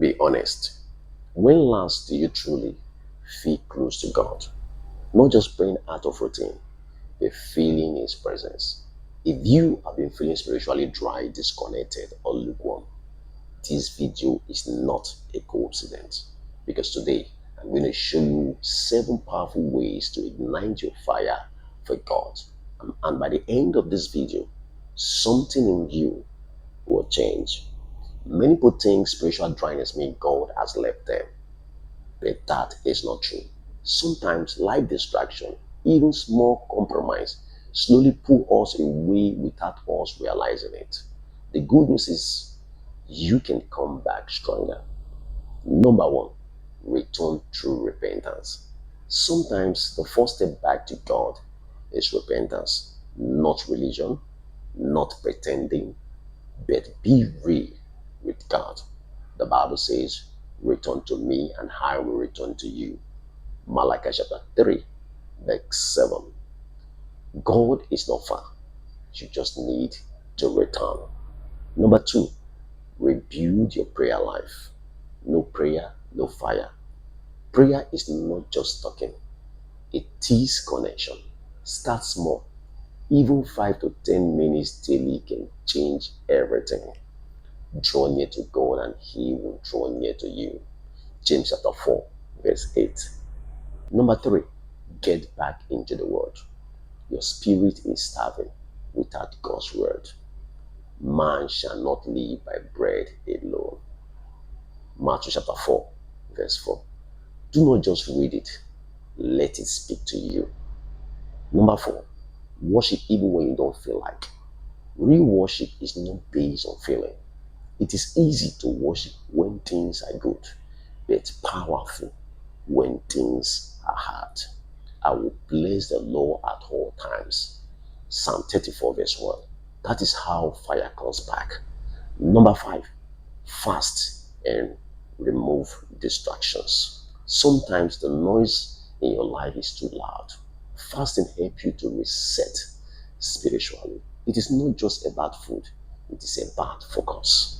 Be honest. When last do you truly feel close to God? Not just praying out of routine, but feeling His presence. If you have been feeling spiritually dry, disconnected, or lukewarm, this video is not a coincidence. Because today, I'm going to show you 7 powerful ways to ignite your fire for God. And by the end of this video, something in you will change. Many people think spiritual dryness means God has left them, but that is not true. Sometimes life distraction, even small compromise, slowly pull us away without us realizing it. The good news is you can come back stronger. Number one, return through repentance. Sometimes the first step back to God is repentance, not religion, not pretending, but be real with God. The Bible says, return to me and I will return to you. Malachi chapter 3, verse 7. God is not far. You just need to return. Number two, rebuild your prayer life. No prayer, no fire. Prayer is not just talking. It is connection. Start small. Even 5 to 10 minutes daily can change everything. Draw near to God and He will draw near to you. James chapter 4, verse 8. Number 3, get back into the Word. Your spirit is starving without God's Word. Man shall not live by bread alone. Matthew chapter 4, verse 4. Do not just read it, let it speak to you. Number 4, worship even when you don't feel like. Real worship is not based on feeling. It is easy to worship when things are good, but powerful when things are hard. I will bless the Lord at all times. Psalm 34 verse 1. That is how fire comes back. Number 5, fast and remove distractions. Sometimes the noise in your life is too loud. Fasting helps you to reset spiritually. It is not just about food, it is about focus.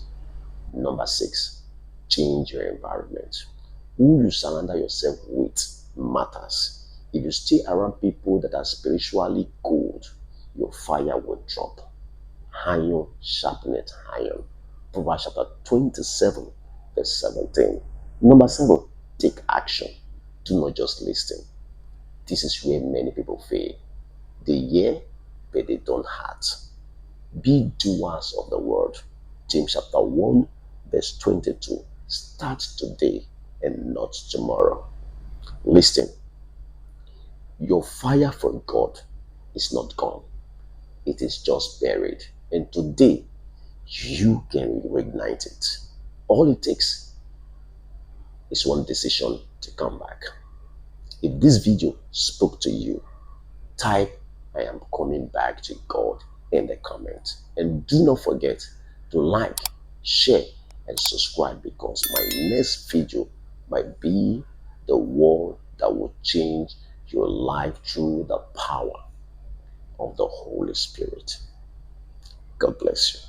Number 6, change your environment. Who you surround yourself with matters. If you stay around people that are spiritually cold, your fire will drop. Iron sharpeneth iron. Proverbs chapter 27, verse 17. Number 7, take action. Do not just listen. This is where many people fail. They hear, but they don't act. Be doers of the word. James chapter 1, verse 22. Start today and not tomorrow. Listen, your fire for God is not gone. It is just buried. And today, you can reignite it. All it takes is one decision to come back. If this video spoke to you, type I am coming back to God in the comment. And do not forget to like, share, and subscribe, because my next video might be the word that will change your life through the power of the Holy Spirit. God bless you.